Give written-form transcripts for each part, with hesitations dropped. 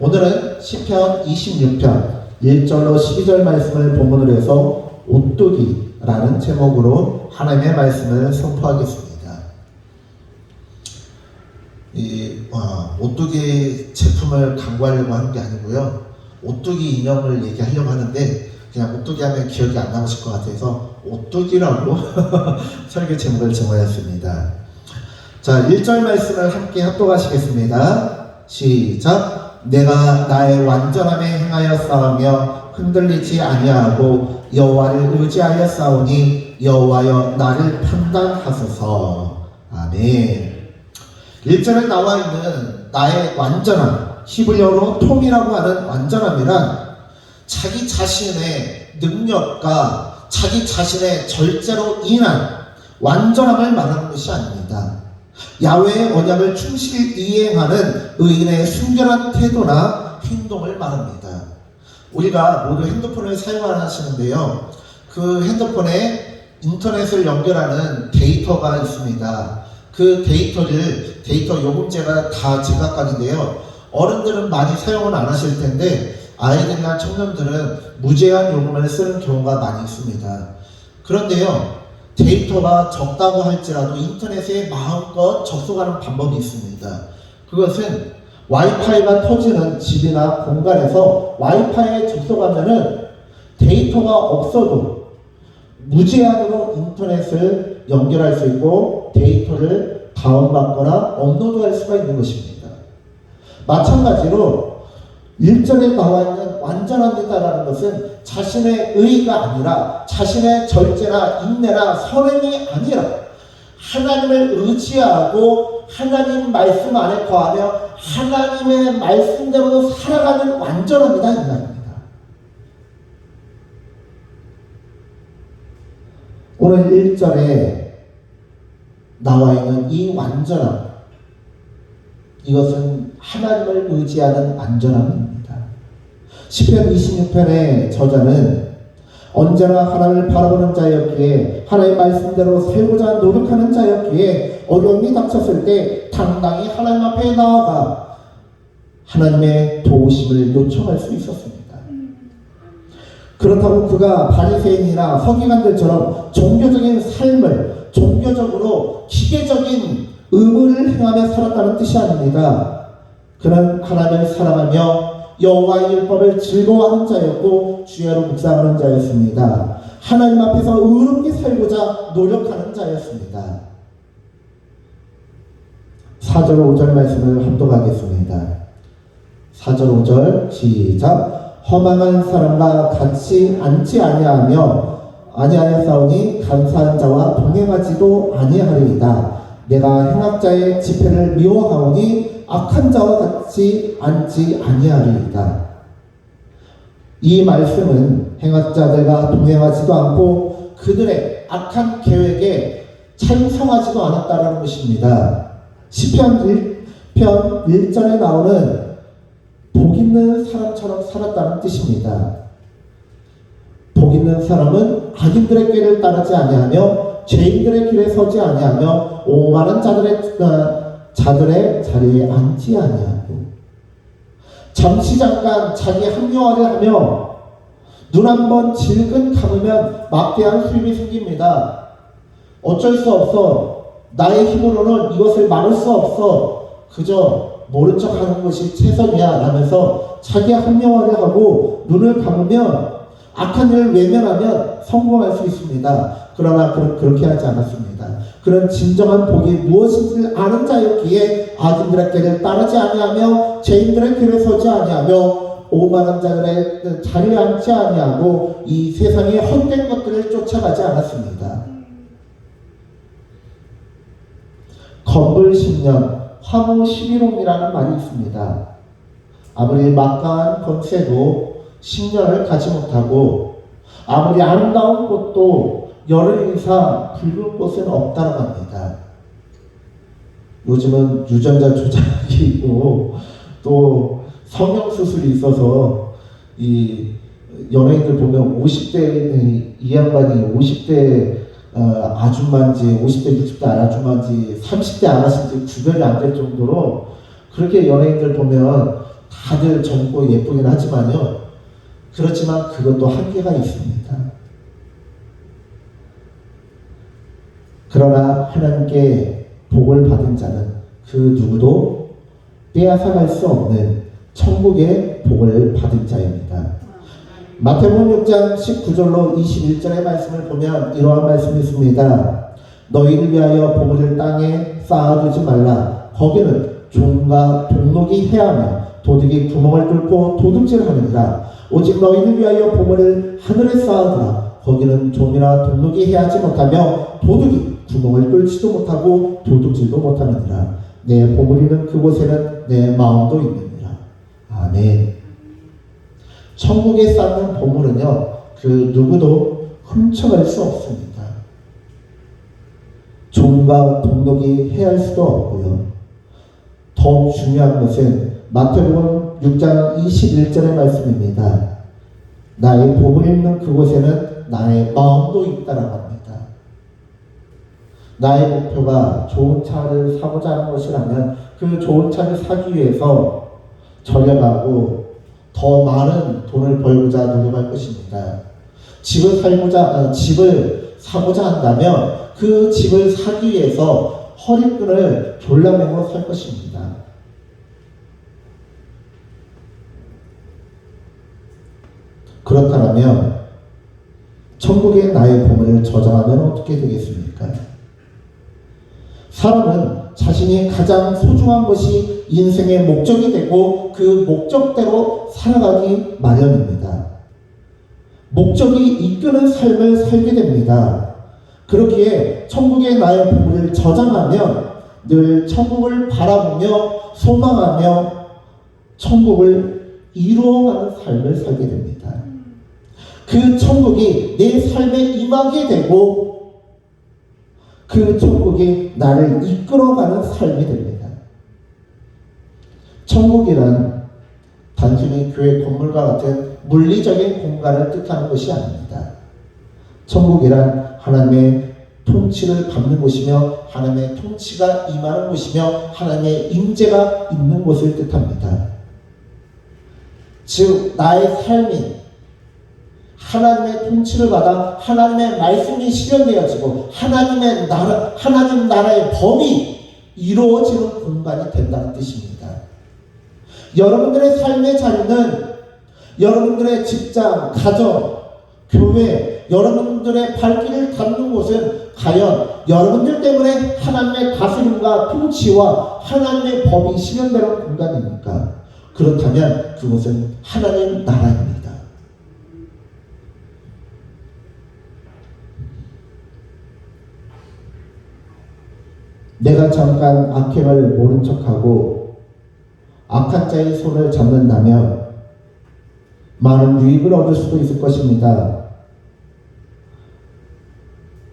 오늘은 시편 26편 1절로 12절 말씀을 본문으로 해서 오뚜기라는 제목으로 하나님의 말씀을 선포하겠습니다. 오뚜기 제품을 광고하려고 하는 게 아니고요. 오뚜기 인형을 얘기하려고 하는데 그냥 오뚜기 하면 기억이 안 나오실 것 같아서 오뚜기라고 설교 제목을 정하였습니다. 자, 1절 말씀을 함께 합독하시겠습니다. 시작. 내가 나의 완전함에 행하여 싸우며 흔들리지 아니하고 여호와를 의지하여 싸우니 여호와여 나를 판단하소서. 아멘. 1절에 나와 있는 나의 완전함, 히브리어로 톰이라고 하는 완전함이란 자기 자신의 능력과 자기 자신의 절제로 인한 완전함을 말하는 것이 아닙니다. 야훼의 언약을 충실히 이행하는 의인의 순결한 태도나 행동을 말합니다. 우리가 모두 핸드폰을 사용하시는데요. 그 핸드폰에 인터넷을 연결하는 데이터가 있습니다. 그 데이터 요금제가 다 제각각인데요. 어른들은 많이 사용을 안 하실 텐데 아이들이나 청년들은 무제한 요금을 쓰는 경우가 많이 있습니다. 그런데요, 데이터가 적다고 할지라도 인터넷에 마음껏 접속하는 방법이 있습니다. 그것은 와이파이가 터지는 집이나 공간에서 와이파이에 접속하면은 데이터가 없어도 무제한으로 인터넷을 연결할 수 있고 데이터를 다운받거나 업로드할 수가 있는 것입니다. 마찬가지로 1절에 나와 있는 완전합니다라는 것은 자신의 의의가 아니라 자신의 절제나 인내나 선행이 아니라 하나님을 의지하고 하나님 말씀 안에 거하며 하나님의 말씀대로 살아가는 완전합니다 이 말입니다. 오늘 1절에 나와 있는 이 완전함, 이것은 하나님을 의지하는 완전함입니다. 시편 26편의 저자는 언제나 하나님을 바라보는 자였기에 하나님의 말씀대로 살고자 노력하는 자였기에 어려움이 닥쳤을 때 당당히 하나님 앞에 나아가 하나님의 도우심을 요청할 수 있었습니다. 그렇다고 그가 바리새인이나 서기관들처럼 종교적인 삶을 종교적으로 기계적인 의무를 행하며 살았다는 뜻이 아닙니다. 그는 하나님을 사랑하며 여호와의 율법을 즐거워하는 자였고 주야로 묵상하는 자였습니다. 하나님 앞에서 의롭게 살고자 노력하는 자였습니다. 4절 5절 말씀을 합독하겠습니다. 4절 5절 시작. 허망한 사람과 같이 앉지 아니하였사오니 감사한 자와 동행하지도 아니하리이다. 내가 행악자의 집회를 미워하오니 악한 자와 같이 앉지 아니하리이다. 이 말씀은 행악자들과 동행하지도 않고 그들의 악한 계획에 찬성하지도 않았다는 것입니다. 시편 1절에 나오는 복 있는 사람처럼 살았다는 뜻입니다. 복 있는 사람은 악인들의 길을 따르지 아니하며 죄인들의 길에 서지 아니하며 오만한 자들의 자리에 앉지 아니하고 잠시 잠깐 자기 합리화를 하며 눈 한번 질끈 감으면 막대한 수입이 생깁니다. 어쩔 수 없어. 나의 힘으로는 이것을 막을 수 없어. 그저 모른 척 하는 것이 최선이야 라면서 자기 합리화를 하고 눈을 감으면 악한 일을 외면하면 성공할 수 있습니다. 그러나 그렇게 하지 않았습니다. 그런 진정한 복이 무엇인지를 아는 자였기에 악인들의 길을 따르지 아니하며 죄인들의 길에 서지 아니하며 오만한 자들의 자리에 앉지 아니하고 이 세상의 헛된 것들을 쫓아가지 않았습니다. 건불 10년 화무 11홍이라는 말이 있습니다. 아무리 막강한 권세도 10년을 가지 못하고 아무리 아름다운 꽃도 열흘 이상 붉은 꽃은 없다고 합니다. 요즘은 유전자 조작이 있고 또 성형수술이 있어서 이 연예인들 보면 50대 이 양반이 50대 아줌마인지 50대 60대 아줌마인지 30대 아가씨인지 구별이 안 될 정도로 그렇게 연예인들 보면 다들 젊고 예쁘긴 하지만요. 그렇지만 그것도 한계가 있습니다. 그러나 하나님께 복을 받은 자는 그 누구도 빼앗아갈 수 없는 천국의 복을 받은 자입니다. 마태복음 6장 19절로 21절의 말씀을 보면 이러한 말씀이 있습니다. 너희를 위하여 보물을 땅에 쌓아두지 말라. 거기는 종과 동록이 해하며 도둑이 구멍을 뚫고 도둑질하느니라. 오직 너희를 위하여 보물을 하늘에 쌓아두라. 거기는 종이나 동록이 해하지 못하며 도둑이 구멍을 뚫지도 못하고 도둑질도 못하느니라. 내 보물이 있는 그곳에는 내 마음도 있느니라. 아멘. 천국에 쌓는 보물은요, 그 누구도 훔쳐갈 수 없습니다. 종과 동록이 해할 수도 없고요. 더욱 중요한 것은 마태복음 6장 21절의 말씀입니다. 나의 보물이 있는 그곳에는 나의 마음도 있다라고 합니다. 나의 목표가 좋은 차를 사고자 하는 것이라면 그 좋은 차를 사기 위해서 절약하고 더 많은 돈을 벌고자 노력할 것입니다. 집을 사고자 한다면 그 집을 사기 위해서 허리끈을 졸라매고 살 것입니다. 그렇다면 천국에 나의 보물을 저장하면 어떻게 되겠습니까? 사람은 자신이 가장 소중한 것이 인생의 목적이 되고 그 목적대로 살아가기 마련입니다. 목적이 이끄는 삶을 살게 됩니다. 그렇기에 천국에 나의 보물을 저장하면 늘 천국을 바라보며 소망하며 천국을 이루어가는 삶을 살게 됩니다. 그 천국이 내 삶에 임하게 되고 그 천국이 나를 이끌어가는 삶이 됩니다. 천국이란 단순히 교회 건물과 같은 물리적인 공간을 뜻하는 것이 아닙니다. 천국이란 하나님의 통치를 받는 곳이며 하나님의 통치가 임하는 곳이며 하나님의 임재가 있는 곳을 뜻합니다. 즉 나의 삶이 하나님의 통치를 받아 하나님의 말씀이 실현되어지고 하나님 나라의 법이 이루어지는 공간이 된다는 뜻입니다. 여러분들의 삶의 자리는 여러분들의 직장, 가정, 교회, 여러분들의 발길을 닿는 곳은 과연 여러분들 때문에 하나님의 다스림과 통치와 하나님의 법이 실현되는 공간입니까? 그렇다면 그것은 하나님 나라입니다. 내가 잠깐 악행을 모른 척하고 악한 자의 손을 잡는다면 많은 유익을 얻을 수도 있을 것입니다.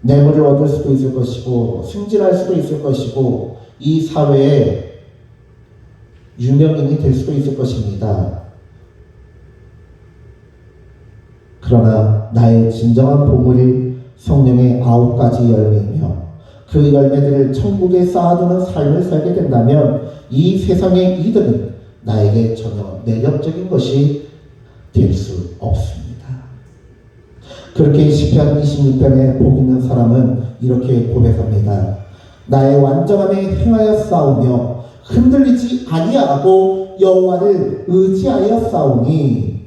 뇌물을 얻을 수도 있을 것이고 승진할 수도 있을 것이고 이 사회에 유명인이 될 수도 있을 것입니다. 그러나 나의 진정한 보물이 성령의 9가지 열매이며 그 열매들을 천국에 쌓아두는 삶을 살게 된다면 이 세상의 이들은 나에게 전혀 매력적인 것이 될 수 없습니다. 그렇게 시편 26편에 복 있는 사람은 이렇게 고백합니다. 나의 완전함에 행하여 싸우며 흔들리지 아니하고 여호와를 의지하여 싸우니.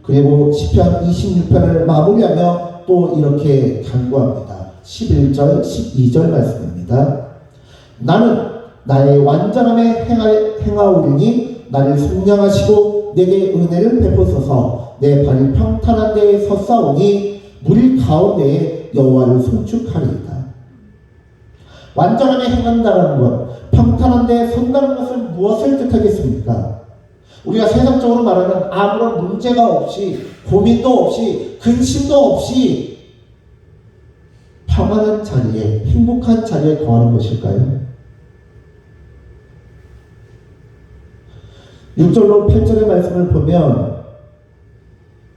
그리고 시편 26편을 마무리하며 또 이렇게 간구합니다. 11절, 12절 말씀입니다. 나는 나의 완전함에 행하오리니 나를 속량하시고 내게 은혜를 베푸소서. 내 발이 평탄한 데에 섰사오니 물 가운데에 여호와를 송축하리이다. 완전함에 행한다는 것, 평탄한 데에 선다는 것은 무엇을 뜻하겠습니까? 우리가 세상적으로 말하는 아무런 문제가 없이 고민도 없이 근심도 없이 평안한 자리에, 행복한 자리에 거하는 것일까요? 6절로 8절의 말씀을 보면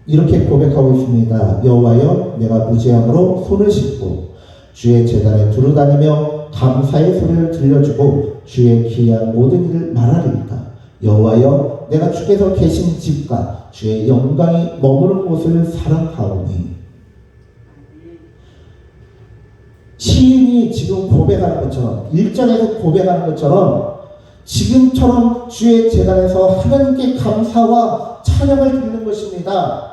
이렇게 고백하고 있습니다. 여호와여, 내가 무죄함으로 손을 씻고 주의 제단에 두루다니며 감사의 소리를 들려주고 주의 기이한 모든 일을 말하리이다. 여호와여 내가 주께서 계신 집과 주의 영광이 머무는 곳을 사랑하오니. 시인이 지금 고백하는 것처럼 1절에서 고백하는 것처럼 지금처럼 주의 제단에서 하나님께 감사와 찬양을 드리는 것입니다.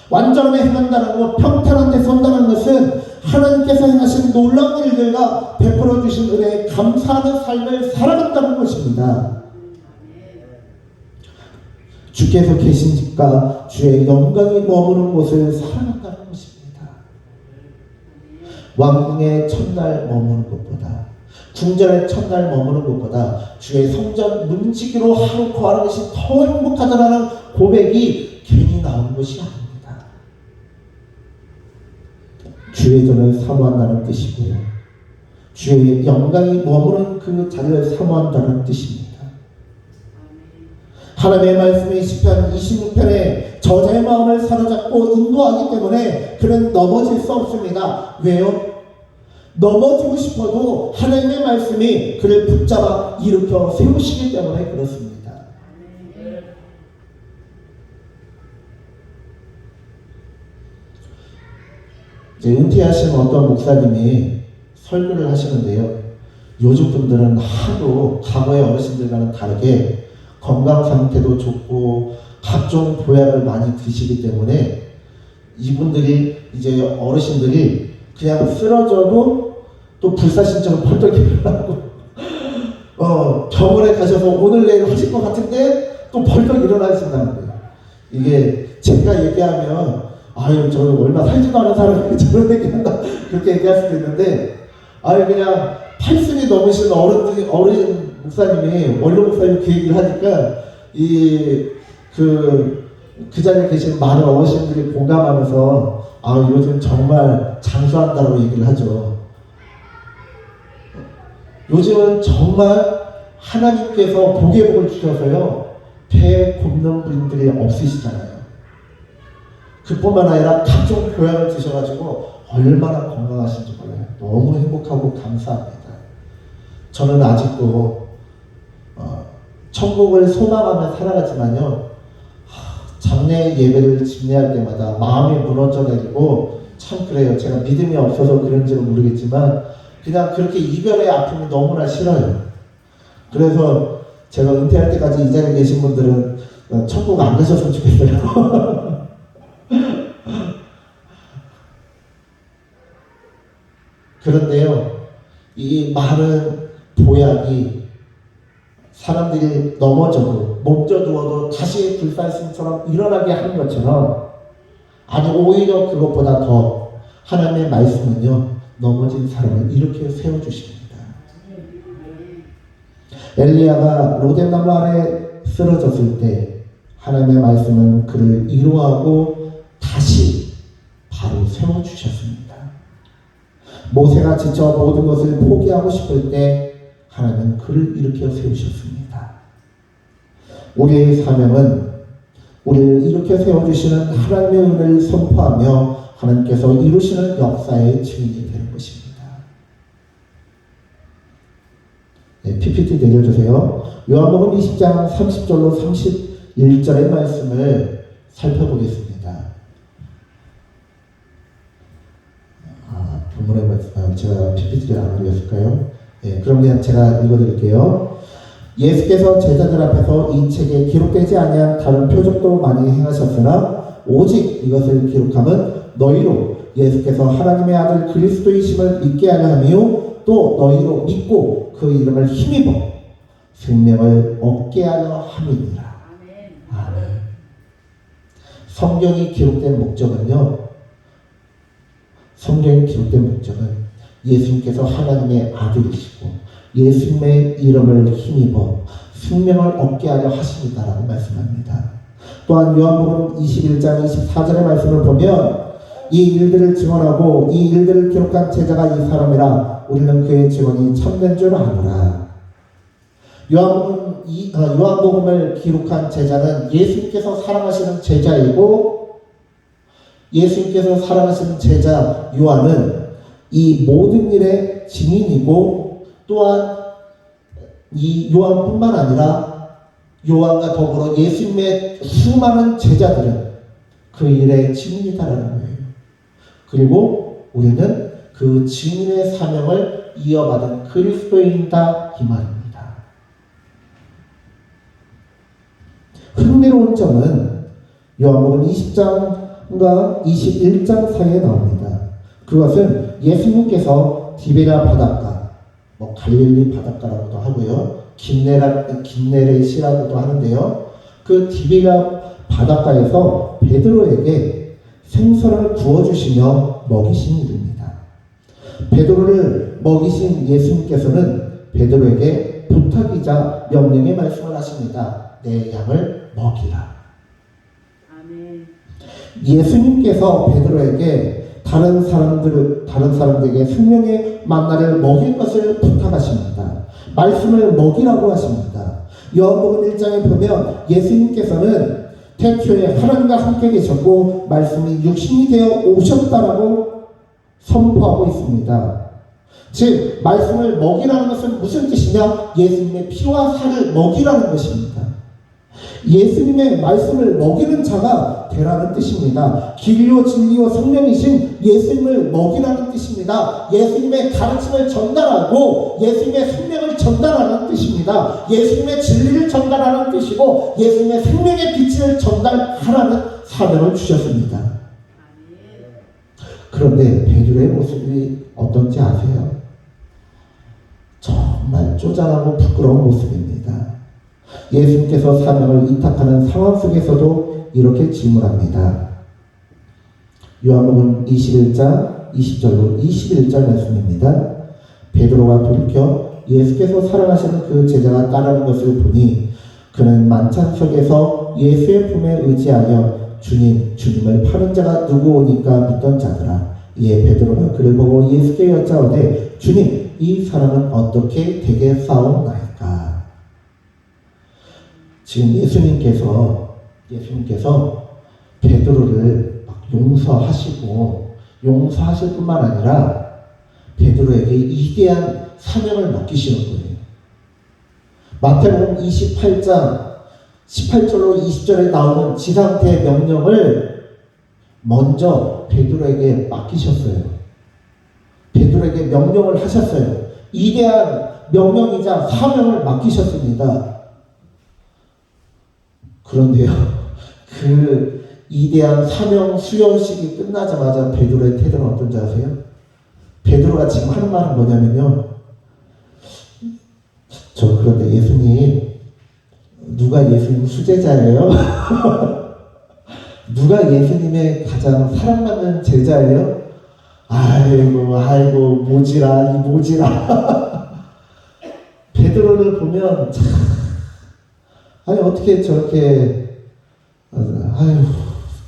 완전함에 행한다는 것, 평탄한 데 선다는 것은 하나님께서 행하신 놀라운 일들과 베풀어 주신 은혜에 감사하는 삶을 살아간다는 것입니다. 주께서 계신 집과 주의 영광이 머무는 곳을 살아간다는 것입니다. 왕궁의 첫날 머무는 것보다, 궁전의 첫날 머무는 것보다 주의 성전 문지기로 하루 거하는 것이 더 행복하다라는 고백이 괜히 나온 것이 아닙니다. 주의 전을 사모한다는 뜻이고요. 주의 영광이 머무는 그 자리를 사모한다는 뜻입니다. 하나님의 말씀이 시편 26편에 저자의 마음을 사로잡고 인도하기 때문에 그는 넘어질 수 없습니다. 왜요? 넘어지고 싶어도 하나님의 말씀이 그를 붙잡아 일으켜 세우시기 때문에 그렇습니다. 이제 은퇴하신 어떤 목사님이 설교를 하시는데요. 요즘 분들은 하도 과거의 어르신들과는 다르게 건강 상태도 좋고 각종 보약을 많이 드시기 때문에 이분들이 이제 어르신들이 그냥 쓰러져도 또 불사신처럼 벌떡 일어나고 병원에 가셔서 오늘 내일 하실 것 같은데 또 벌떡 일어나신다는 거예요. 이게 제가 얘기하면 아유 저 얼마 살지도 않은 사람이 저런 얘기한다 그렇게 얘기할 수도 있는데 그냥 80이 넘으신 어린 목사님이 원로 목사님이 그 얘기를 하니까 그 자리에 계신 많은 어르신들이 공감하면서 요즘 정말 장수한다고 얘기를 하죠. 요즘은 정말 하나님께서 복의 복을 주셔서요 배 굽는 분들이 없으시잖아요. 그뿐만 아니라 각종 교양을 드셔가지고 얼마나 건강하신지 몰라요. 너무 행복하고 감사합니다. 저는 아직도 천국을 소망하며 살아가지만요 장례 예배를 집례할 때마다 마음이 무너져 내리고 참 그래요. 제가 믿음이 없어서 그런지는 모르겠지만 그냥 그렇게 이별의 아픔이 너무나 싫어요. 그래서 제가 은퇴할 때까지 이 자리에 계신 분들은 천국 안 가셨으면 좋겠어요. 그런데요, 이 많은 보약이 사람들이 넘어져도 몸져두어도 다시 불살신처럼 일어나게 하는 것처럼 아니 오히려 그것보다 더 하나님의 말씀은요 넘어진 사람을 이렇게 세워주십니다. 엘리야가 로뎀나무 아래 쓰러졌을 때 하나님의 말씀은 그를 위로하고 다시 바로 세워주셨습니다. 모세가 지쳐 모든 것을 포기하고 싶을 때 하나님은 그를 일으켜 세우셨습니다. 우리의 사명은 우리를 일으켜 세워주시는 하나님의 은혜를 선포하며 하나님께서 이루시는 역사의 증인이 되는 것입니다. 네, PPT 내려주세요. 요한복음 20장 30절로 31절의 말씀을 살펴보겠습니다. 본문의 말씀, 제가 PPT를 안 올렸을까요? 네, 그럼 그냥 제가 읽어드릴게요. 예수께서 제자들 앞에서 이 책에 기록되지 아니한 다른 표적도 많이 행하셨으나 오직 이것을 기록함은 너희로 예수께서 하나님의 아들 그리스도이심을 믿게 하려 함이요 또 너희로 믿고 그 이름을 힘입어 생명을 얻게 하려 함이니라. 아멘. 성경이 기록된 목적은요, 성경이 기록된 목적은 예수님께서 하나님의 아들이시고 예수님의 이름을 힘입어 생명을 얻게 하려 하십니다라고 말씀합니다. 또한 요한복음 21장 24절의 말씀을 보면 이 일들을 증언하고 이 일들을 기록한 제자가 이 사람이라 우리는 그의 증언이 참된 줄 아노라. 요한복음을 기록한 제자는 예수님께서 사랑하시는 제자이고 예수님께서 사랑하시는 제자 요한은 이 모든 일의 증인이고 또한 이 요한뿐만 아니라 요한과 더불어 예수님의 수많은 제자들은 그 일의 증인이다라는 거예요. 그리고 우리는 그 증인의 사명을 이어받은 그리스도인이다 이 말입니다. 흥미로운 점은 요한복음 20장과 21장 사이에 나옵니다. 그것은 예수님께서 디베랴 바닷가, 갈릴리 바닷가라고도 하고요, 긴네레시라고도 하는데요, 그 디베랴 바닷가에서 베드로에게 생선을 구워주시며 먹이신 일입니다. 베드로를 먹이신 예수님께서는 베드로에게 부탁이자 명령의 말씀을 하십니다. 내 양을 먹이라. 아멘. 예수님께서 베드로에게 다른 사람들에게 생명의 만나를 먹일 것을 부탁하십니다. 말씀을 먹이라고 하십니다. 요한복음 1장에 보면 예수님께서는 태초에 하나님과 함께 계셨고 말씀이 육신이 되어 오셨다라고 선포하고 있습니다. 즉 말씀을 먹이라는 것은 무슨 뜻이냐? 예수님의 피와 살을 먹이라는 것입니다. 예수님의 말씀을 먹이는 자가 되라는 뜻입니다. 길이요 진리요 생명이신 예수님을 먹이라는 뜻입니다. 예수님의 가르침을 전달하고 예수님의 생명을 전달하는 뜻입니다. 예수님의 진리를 전달하는 뜻이고 예수님의 생명의 빛을 전달하라는 사명을 주셨습니다. 그런데 베드로의 모습이 어떤지 아세요? 정말 쪼잔하고 부끄러운 모습입니다. 예수님께서 사명을 이탁하는 상황 속에서도 이렇게 질문합니다. 요한복음 21장 20절로 21절 말씀입니다. 베드로가 돌이켜 예수께서 사랑하시는 그 제자가 따르는 것을 보니 그는 만찬석에서 예수의 품에 의지하여 주님을 파는 자가 누구오니까 묻던 자더라. 이에 베드로가 그를 보고 예수께 여짜오되 주님, 이 사람은 어떻게 되겠사옵나이까? 지금 예수님께서 베드로를 막 용서하실 뿐만 아니라 베드로에게 이대한 사명을 맡기시는 거예요. 마태복음 28장 18절로 20절에 나오는 지상태 명령을 먼저 베드로에게 맡기셨어요. 베드로에게 명령을 하셨어요. 이대한 명령이자 사명을 맡기셨습니다. 그런데요, 그 이대한 사명 수여식이 끝나자마자 베드로의 태도는 어떤지 아세요? 베드로가 지금 하는 말은 뭐냐면요, 그런데 예수님, 누가 예수님 수제자예요? 누가 예수님의 가장 사랑받는 제자예요? 아이고 모지라. 베드로를 보면 참, 어떻게 저렇게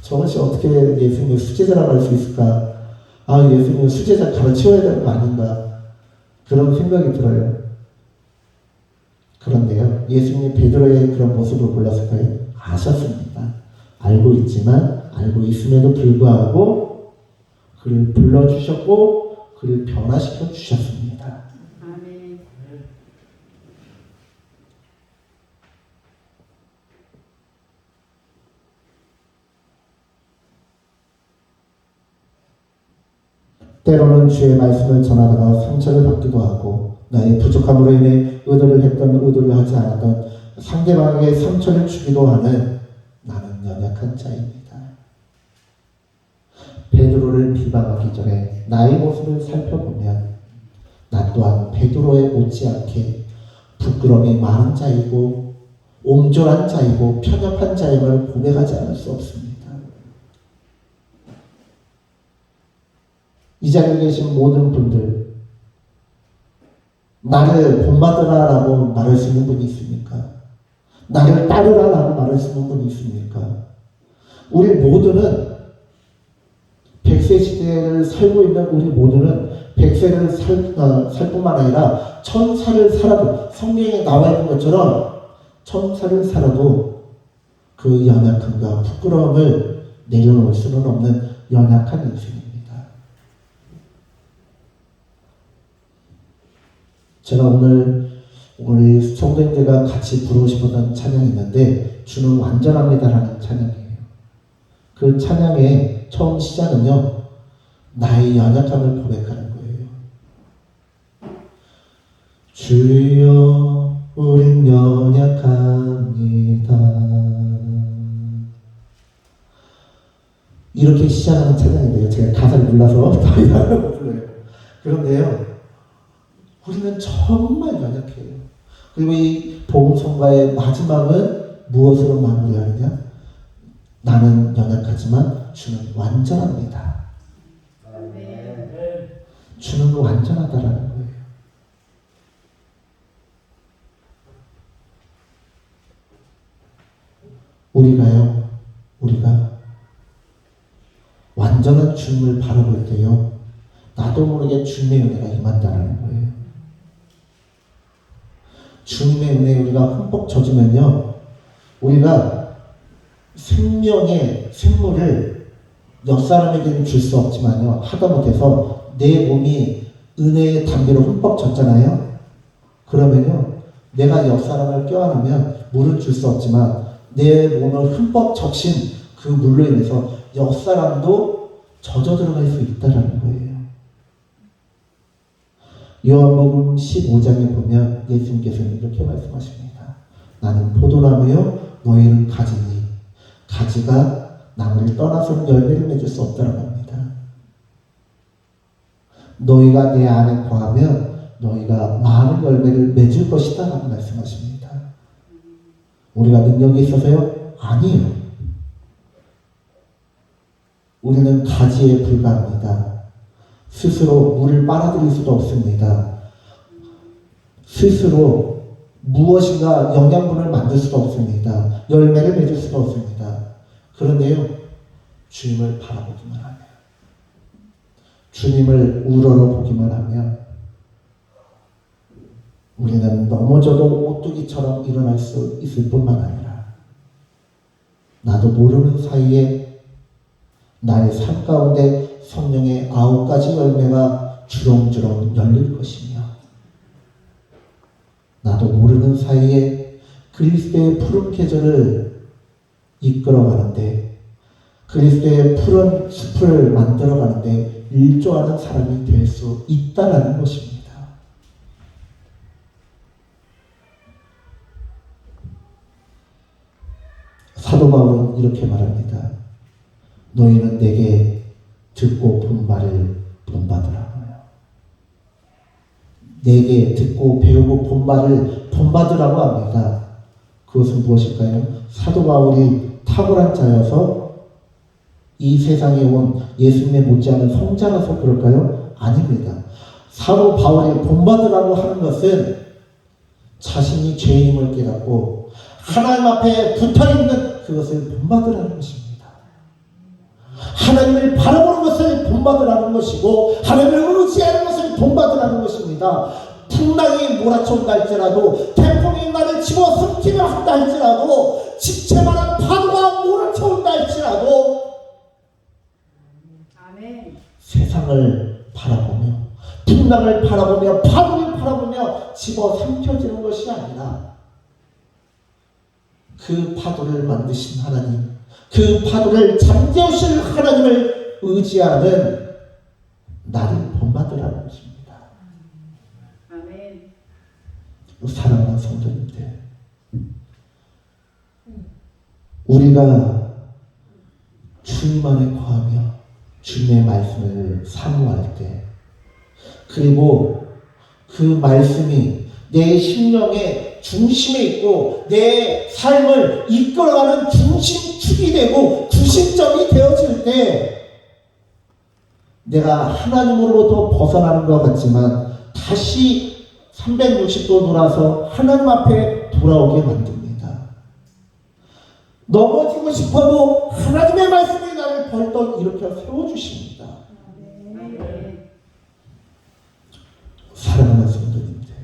저것이 어떻게 예수님의 수제자라고 할 수 있을까? 예수님은 수제자 가르쳐야 되는 거 아닌가? 그런 생각이 들어요. 그런데요, 예수님이 베드로의 그런 모습을 몰랐을까요? 아셨습니다. 알고 있음에도 불구하고 그를 불러주셨고 그를 변화시켜 주셨습니다. 아멘. 때로는 주의 말씀을 전하다가 상처를 받기도 하고 나의 부족함으로 인해 의도를 하지 않았던 상대방에게 상처를 주기도 하는 나는 연약한 자입니다. 베드로를 비방하기 전에 나의 모습을 살펴보면 나 또한 베드로에 못지않게 부끄러움이 많은 자이고 옹졸한 자이고 편협한 자임을 고백하지 않을 수 없습니다. 이 자리에 계신 모든 분들, 나를 본받으라라고 말할 수 있는 분이 있습니까? 나를 따르라라고 말할 수 있는 분이 있습니까? 우리 모두는 100세 시대를 살고 있는 우리 모두는 100세를 살 뿐만 아니라 1000살을 살아도, 성경에 나와 있는 것처럼 1000살을 살아도 그 연약함과 부끄러움을 내려놓을 수는 없는 연약한 인생입니다. 제가 오늘 우리 성도님들과 같이 부르고 싶었던 찬양이 있는데 주는 완전합니다라는 찬양이에요. 그 찬양의 처음 시작은요, 나의 연약함을 고백하는 거예요. 주여 우린 연약합니다. 이렇게 시작하는 찬양인데요. 제가 가사를 몰라서 더 이상을 못 불러요. 그런데요, 우리는 정말 연약해요. 그리고 이 복음성가의 마지막은 무엇으로 마무리하느냐? 나는 연약하지만 주는 완전합니다. 주는 완전하다라는 거예요. 우리가 완전한 주님을 바라볼 때요, 나도 모르게 주님의 은혜가 임한다라는 거예요. 주님의 은혜에 우리가 흠뻑 젖으면요, 우리가 생명의 샘물을 옆 사람에게는 줄 수 없지만요, 하다못해서 내 몸이 은혜의 담배로 흠뻑 젖잖아요. 그러면요, 내가 옆 사람을 껴안으면 물은 줄 수 없지만 내 몸을 흠뻑 적신 그 물로 인해서 옆 사람도 젖어 들어갈 수 있다라는 거예요. 요한복음 15장에 보면 예수님께서는 이렇게 말씀하십니다. 나는 포도나무요 너희는 가지니 가지가 나무를 떠나서는 열매를 맺을 수 없다라고 합니다. 너희가 내 안에 거하면 너희가 많은 열매를 맺을 것이다 라고 말씀하십니다. 우리가 능력이 있어서요? 아니에요. 우리는 가지에 불과합니다. 스스로 물을 빨아들일 수도 없습니다. 스스로 무엇인가 영양분을 만들 수도 없습니다. 열매를 맺을 수도 없습니다. 그런데요, 주님을 바라보기만 하면, 주님을 우러러보기만 하면 우리는 넘어져도 오뚜기처럼 일어날 수 있을 뿐만 아니라 나도 모르는 사이에 나의 삶 가운데 성령의 9가지 열매가 주렁주렁 열릴 것이며, 나도 모르는 사이에 그리스도의 푸른 계절을 이끌어가는데, 그리스도의 푸른 숲을 만들어가는데 일조하는 사람이 될 수 있다라는 것입니다. 사도 바울은 이렇게 말합니다. 너희는 내게 듣고 본 말을 본받으라고요. 내게 듣고 배우고 본 말을 본받으라고 합니다. 그것은 무엇일까요? 사도 바울이 탁월한 자여서 이 세상에 온 예수님의 못지않은 성자라서 그럴까요? 아닙니다. 사도 바울이 본받으라고 하는 것은 자신이 죄임을 깨닫고 하나님 앞에 붙어있는 그것을 본받으라는 것입니다. 하나님을 바라보는 것을 본받으라는 것이고, 하나님을 의지하는 것을 본받으라는 것입니다. 풍랑이 몰아쳐온다 할지라도, 태풍이 나를 집어 삼키려 한다 할지라도, 집채만한 파도가 몰아쳐온다 할지라도, 아멘. 세상을 바라보며, 풍랑을 바라보며, 파도를 바라보며 집어 삼켜지는 것이 아니라, 그 파도를 만드신 하나님, 그 파도를 잠재우실 하나님을 의지하는 나를 본받으라는 것입니다. 아멘. 사랑하는 성도님들, 우리가 주님 안에 거하며 주님의 말씀을 사모할 때, 그리고 그 말씀이 내 심령의 중심에 있고 내 삶을 이끌어가는 중심축이 되고 구심점이 되어질 때, 내가 하나님으로부터 벗어나는 것 같지만 다시 360도 돌아서 하나님 앞에 돌아오게 만듭니다. 넘어지고 싶어도 하나님의 말씀이 나를 벌떡 일으켜 세워주십니다. 사랑하는 성도님들,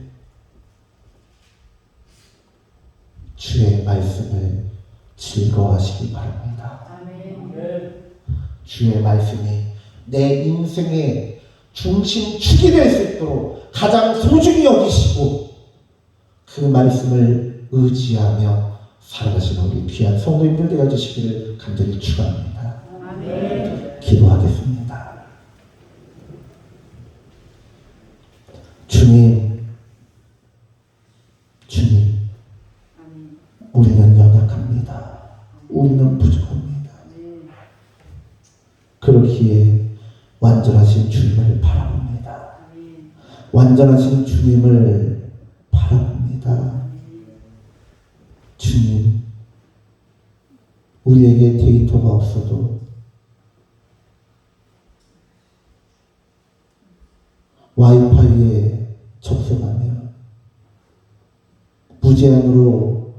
주의 말씀을 즐거워하시기 바랍니다. 주의 말씀이 내 인생의 중심축이 될 수 있도록 가장 소중히 여기시고, 그 말씀을 의지하며 살아가시는 우리 귀한 성도님들 되어주시기를 간절히 축원합니다. 아멘. 기도하겠습니다. 주님, 아멘. 우리는 연약합니다. 우리는 부족합니다. 아멘. 그렇기에 완전하신 주님을 바라봅니다. 아멘. 완전하신 주님을 바라봅니다. 주님, 우리에게 데이터가 없어도 와이파이에 접속하면 무제한으로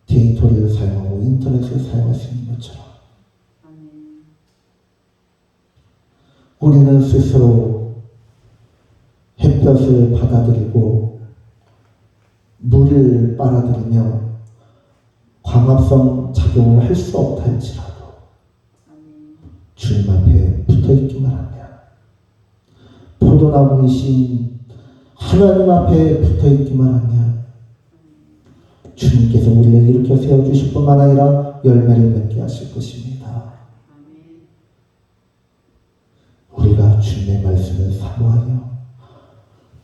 데이터를 사용하고 인터넷을 사용할 수 있는 것처럼 아멘. 우리는 스스로 햇볕을 받아들이고 물을 빨아들이며 광합성 작용을 할 수 없다 할지라도 아멘. 주님 앞에 붙어있기만 하면 포도나무이신 하나님 앞에 붙어있기만 하면 주님께서 우리를 일으켜 세워주실 뿐만 아니라 열매를 맺게 하실 것입니다. 아멘. 우리가 주님의 말씀을 사모하여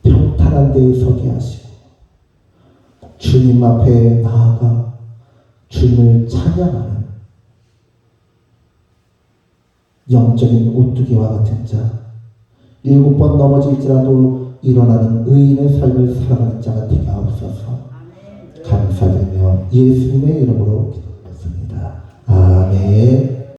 평탄한 데에 서게 하시고 주님 앞에 나아가 주님을 찬양하는 영적인 오뚜기와 같은 자, 7번 넘어질지라도 일어나는 의인의 삶을 살아가는 자가 되게 하옵소서. 아멘. 감사드리며 예수님의 이름으로 기도드렸습니다. 아멘.